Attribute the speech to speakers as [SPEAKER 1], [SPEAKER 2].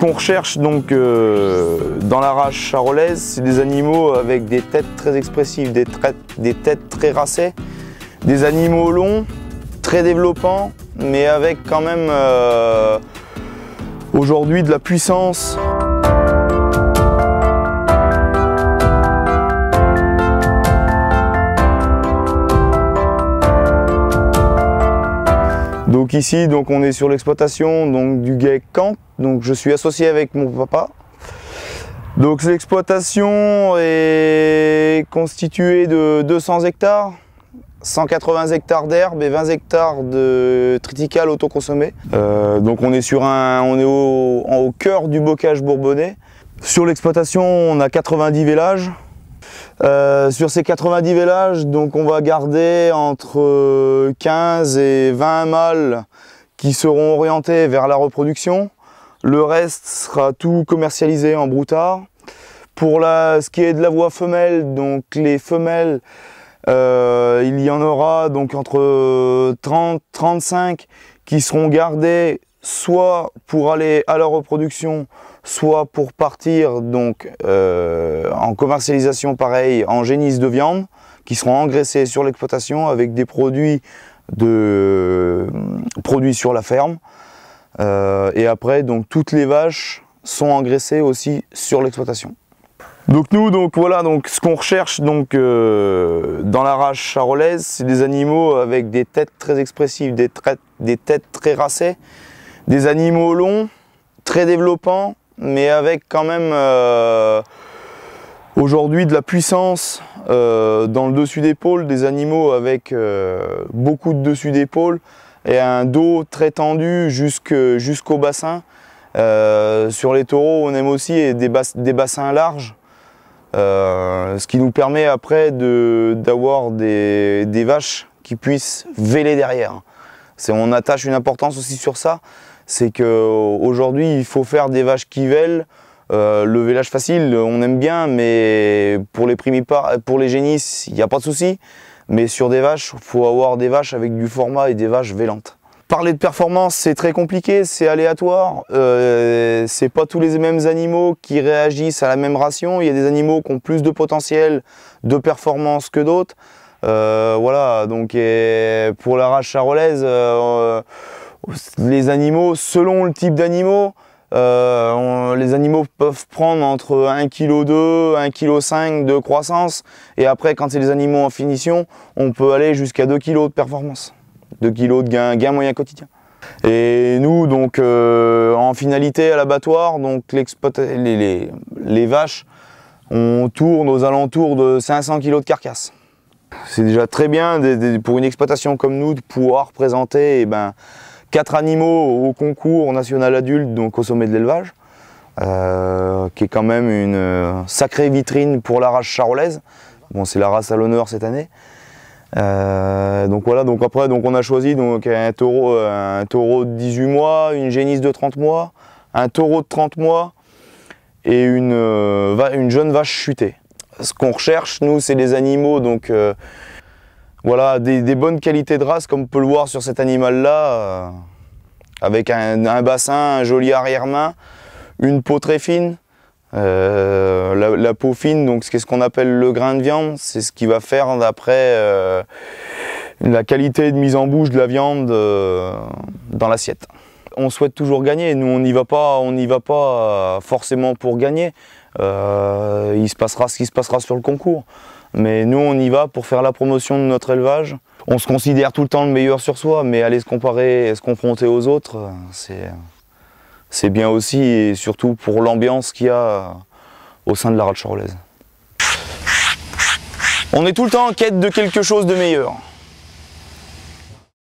[SPEAKER 1] qu'on recherche donc dans la race charolaise, c'est des animaux avec des têtes très expressives, des têtes très racées, des animaux longs, très développants, mais avec quand même aujourd'hui de la puissance. Donc ici, donc on est sur l'exploitation du GEC Camp. Donc je suis associé avec mon papa. Donc l'exploitation est constituée de 200 hectares, 180 hectares d'herbe et 20 hectares de triticale autoconsommé. Donc on est au cœur du bocage bourbonnais. Sur l'exploitation, on a 90 vélages. Sur ces 90 vélages, donc on va garder entre 15 et 20 mâles qui seront orientés vers la reproduction. Le reste sera tout commercialisé en broutard. Pour ce qui est de la voie femelle, donc les femelles, il y en aura donc entre 30-35 qui seront gardées soit pour aller à la reproduction, soit pour partir donc en commercialisation pareil en génisse de viande, qui seront engraissés sur l'exploitation avec des produits sur la ferme. Et après donc toutes les vaches sont engraissées aussi sur l'exploitation. Donc nous voilà ce qu'on recherche donc dans la race charolaise, c'est des animaux avec des têtes très expressives, des têtes très racées, des animaux longs, très développants, mais avec quand même aujourd'hui de la puissance dans le dessus d'épaule, des animaux avec beaucoup de dessus d'épaule et un dos très tendu jusqu'au bassin. Sur les taureaux, on aime aussi des bassins larges, ce qui nous permet après d'avoir des vaches qui puissent véler derrière. On attache une importance aussi sur ça, c'est qu'aujourd'hui il faut faire des vaches qui vèlent. Le vélage facile, on aime bien, mais pour les génisses, il n'y a pas de souci. Mais sur des vaches, il faut avoir des vaches avec du format et des vaches vélantes. Parler de performance, c'est très compliqué, c'est aléatoire. C'est pas tous les mêmes animaux qui réagissent à la même ration. Il y a des animaux qui ont plus de potentiel de performance que d'autres. Voilà, donc pour la race charolaise, les animaux, selon le type d'animaux, les animaux peuvent prendre entre 1,2 kg, 1,5 kg de croissance, et après quand c'est des animaux en finition, on peut aller jusqu'à 2 kg de performance, 2 kg de gain moyen quotidien. Et nous donc en finalité à l'abattoir, donc les vaches, on tourne aux alentours de 500 kg de carcasse. C'est déjà très bien pour une exploitation comme nous de pouvoir présenter 4 animaux au concours national adulte, donc au sommet de l'élevage, qui est quand même une sacrée vitrine pour la race charolaise. Bon, c'est la race à l'honneur cette année. Donc voilà, donc après on a choisi donc un taureau de 18 mois, une génisse de 30 mois, un taureau de 30 mois et une jeune vache chutée. Ce qu'on recherche, nous, c'est des animaux donc voilà, des bonnes qualités de race, comme on peut le voir sur cet animal-là, avec un bassin, un joli arrière-main, une peau très fine. La peau fine, donc c'est ce qu'on appelle le grain de viande, c'est ce qui va faire d'après la qualité de mise en bouche de la viande dans l'assiette. On souhaite toujours gagner, nous on n'y va pas forcément pour gagner, il se passera ce qui se passera sur le concours. Mais nous on y va pour faire la promotion de notre élevage. On se considère tout le temps le meilleur sur soi, mais aller se comparer et se confronter aux autres, c'est bien aussi, et surtout pour l'ambiance qu'il y a au sein de la race charolaise. On est tout le temps en quête de quelque chose de meilleur.